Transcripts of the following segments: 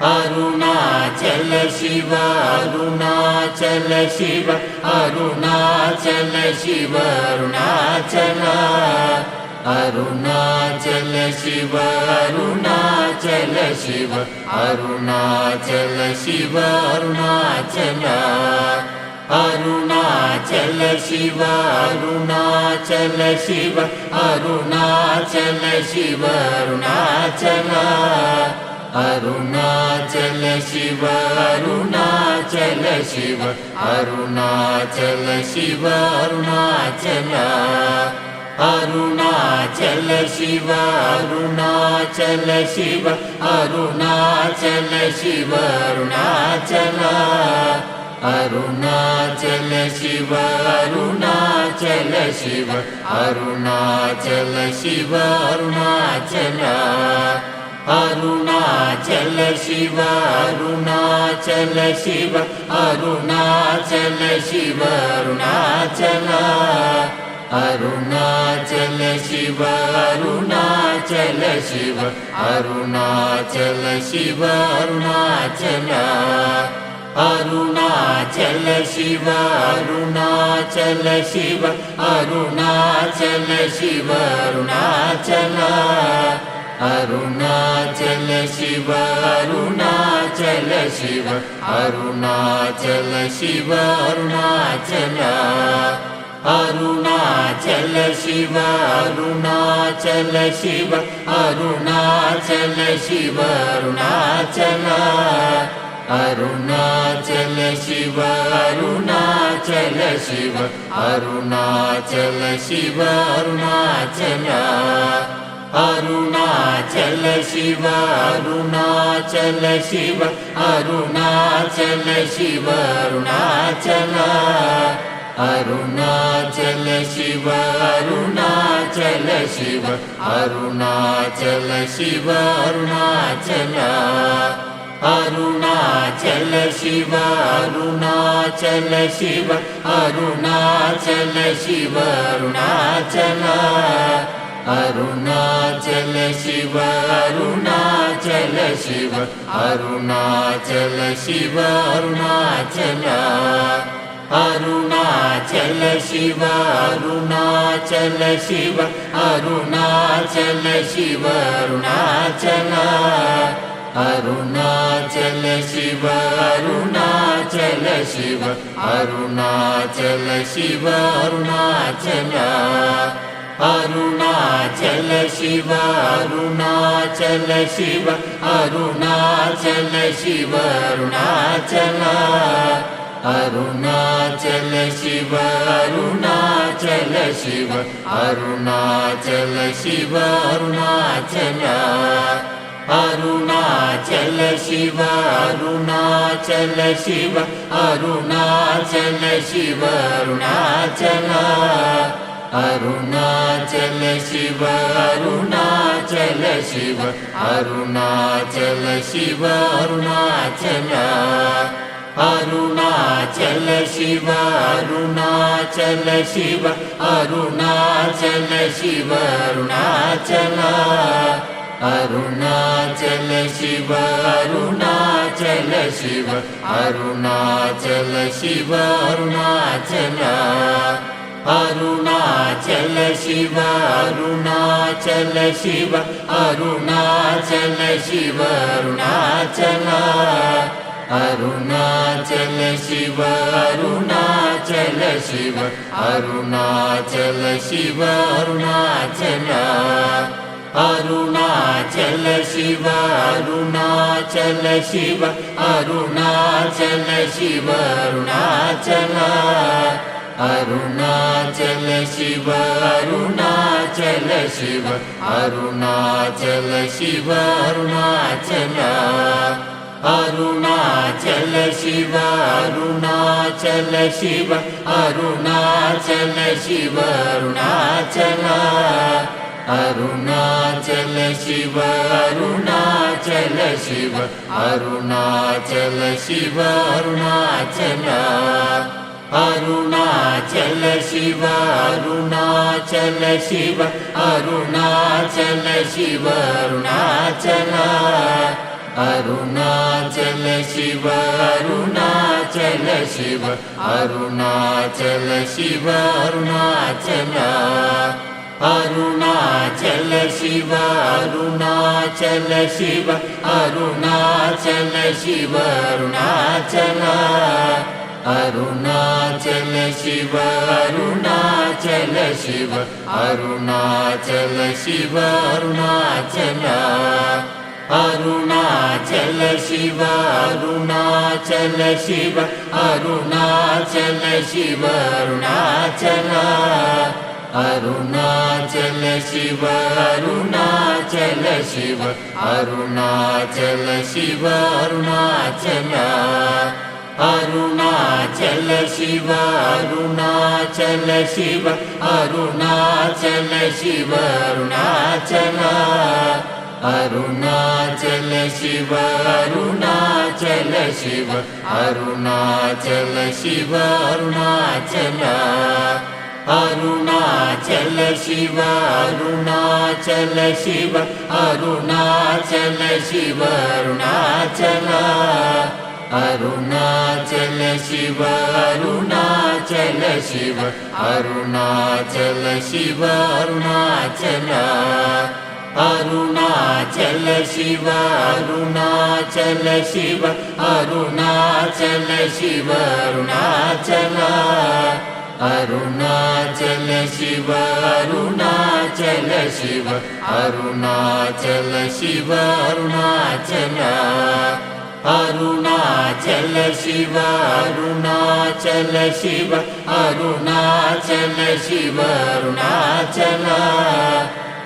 Arunachal Shiva Arunachal Shiva Arunachal Shiva Arunachal Arunachal Shiva Arunachal Shiva Arunachal Shiva Arunachal Arunachal Shiva Arunachal Shiva Arunachal Shiva Arunachal Arunachal Shiva Arunachal Shiva Arunachal Shiva Arunachal Arunachal Shiva Arunachal Shiva Arunachal Shiva Arunachal Arunachal Shiva Arunachal Shiva Arunachal Shiva Arunachal Arunachal Shiva Arunachal Shiva Arunachal Shiva Arunachal Arunachal Shiva Arunachal Shiva Arunachal Shiva Arunachal Arunachal Shiva Arunachal Shiva Arunachal Shiva Arunachal Arunachal Shiva Arunachal Shiva Arunachal Shiva Arunachal Arunachal Shiva Arunachal Shiva Arunachal Shiva Arunachal Arunachal Shiva Arunachal Shiva Arunachal Shiva Arunachal Arunachal Shiva Arunachal Shiva Arunachal Shiva Arunachal Arunachal Shiva Arunachal Shiva Arunachal Shiva Arunachal Arunachal Shiva Arunachal Shiva Arunachal Shiva Arunachal Arunachal Shiva Arunachal Shiva Arunachal Shiva Arunachal Arunachal Shiva Arunachal Shiva Arunachal Shiva Arunachal Arunachal Shiva Arunachal Shiva Arunachal Shiva Arunachal Arunachal Shiva Arunachal Shiva Arunachal Shiva Arunachal Arunachal Shiva Arunachal Shiva Arunachal Shiva Arunachal Arunachal Shiva Arunachal Shiva Arunachal Shiva Arunachal Arunachal Shiva Arunachal Shiva Arunachal Shiva Arunachal Arunachal Shiva Arunachal Shiva Arunachal Shiva Arunachal Arunachal Shiva Arunachal Shiva Arunachal Shiva Arunachal Arunachal Shiva Arunachal Shiva Arunachal Shiva Arunachal Arunachal Shiva Arunachal Shiva Arunachal Shiva Arunachal Arunachal Shiva Arunachal Shiva Arunachal Shiva Arunachal Arunachal Shiva Arunachal Shiva Arunachal Shiva Arunachal Arunachal Shiva Arunachal Shiva Arunachal Shiva Arunachal Arunachal Shiva Arunachal Shiva Arunachal Shiva Arunachal Arunachal Shiva Arunachal Shiva Arunachal Shiva Arunachal Arunachal Shiva Arunachal Shiva Arunachal Shiva Arunachal Arunachal Shiva Arunachal Shiva Arunachal Shiva Arunachal Arunachal Shiva Arunachal Shiva Arunachal Shiva Arunachal Arunachal Shiva Arunachal Shiva Arunachal Shiva Arunachal Arunachal Shiva Arunachal Shiva Arunachal Shiva Arunachal Arunachal Shiva Arunachal Shiva Arunachal Shiva Arunachal Arunachal Shiva Arunachal Shiva Arunachal Shiva Arunachal Arunachal Shiva Arunachal Shiva Arunachal Shiva Arunachal Arunachal Shiva Arunachal Shiva Arunachal Shiva Arunachal Arunachal Shiva Arunachal Shiva Arunachal Shiva Arunachal Arunachal Shiva Arunachal Shiva Arunachal Shiva Arunachal Arunachal Shiva Arunachal Shiva Arunachal Shiva Arunachal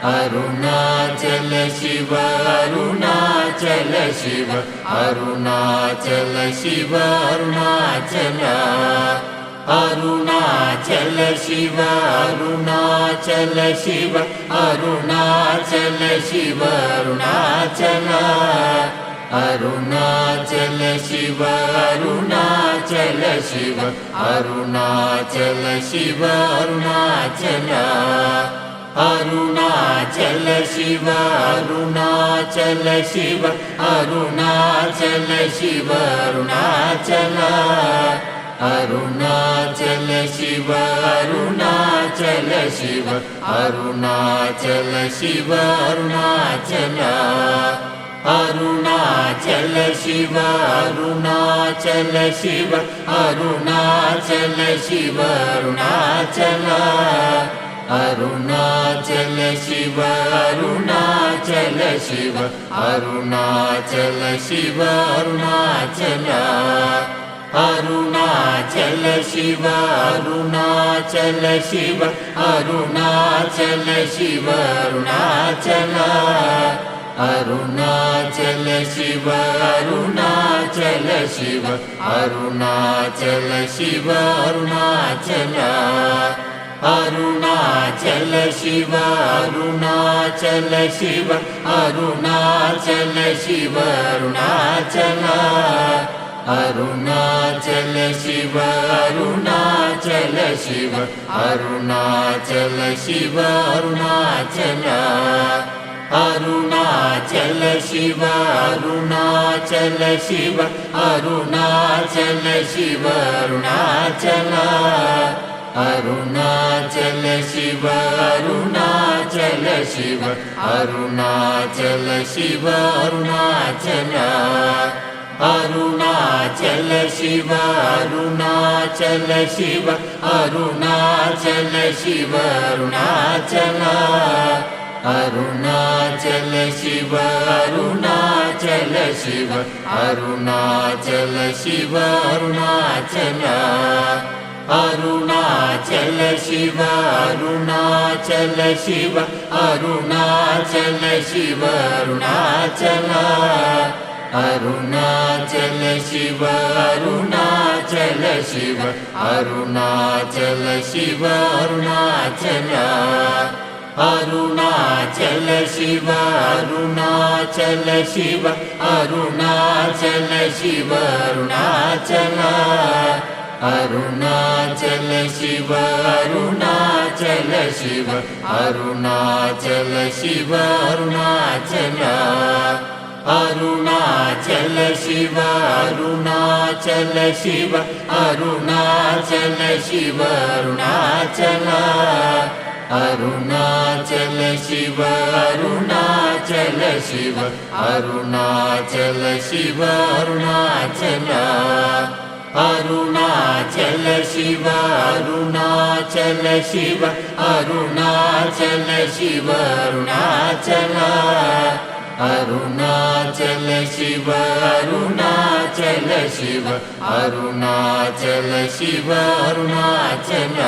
Arunachal Shiva Arunachal Shiva Arunachal Shiva Arunachal Arunachal Shiva Arunachal Shiva Arunachal Shiva Arunachal Arunachal Shiva Arunachal Shiva Arunachal Shiva Arunachal Arunachal Shiva Arunachal Shiva Arunachal Shiva Arunachal Arunachal Shiva Arunachal Shiva Arunachal Shiva Arunachal Arunachal Shiva Arunachal Shiva Arunachal Shiva Arunachal Arunachal Shiva Arunachal Shiva Arunachal Shiva Arunachal Arunachal Shiva Arunachal Shiva Arunachal Shiva Arunachal Arunachal Shiva Arunachal Shiva Arunachal Shiva Arunachal Arunachal Shiva Arunachal Shiva Arunachal Shiva Arunachal Arunachal Shiva Arunachal Shiva Arunachal Shiva Arunachal Arunachal Shiva Arunachal Shiva Arunachal Shiva Arunachal Arunachal Shiva Arunachal Shiva Arunachal Shiva Arunachal Arunachal Shiva Arunachal Shiva Arunachal Shiva Arunachal Arunachal Shiva Arunachal Shiva Arunachal Shiva Arunachal Arunachal Shiva Arunachal Shiva Arunachal Shiva Arunachal Arunachal Shiva Arunachal Shiva Arunachal Shiva Arunachal Arunachal Shiva Arunachal Shiva Arunachal Shiva Arunachal Arunachal Shiva Arunachal Shiva Arunachal Shiva Arunachal Arunachal Shiva Arunachal Shiva Arunachal Shiva Arunachal Arunachal Shiva Arunachal Shiva Arunachal Shiva Arunachal Arunachal Shiva Arunachal Shiva Arunachal Shiva Arunachal Arunachal Shiva Arunachal Shiva Arunachal Shiva Arunachal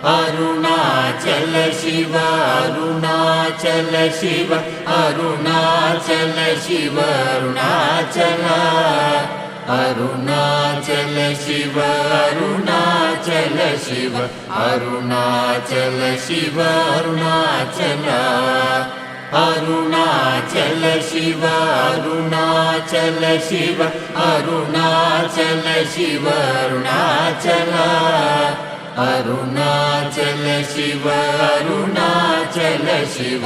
Arunachal Shiva Arunachal Shiva Arunachal Shiva Arunachal Arunachal Shiva Arunachal Shiva Arunachal Shiva Arunachal Arunachal Shiva Arunachal Shiva Arunachal Shiva Arunachal Arunachal Shiva Arunachal Shiva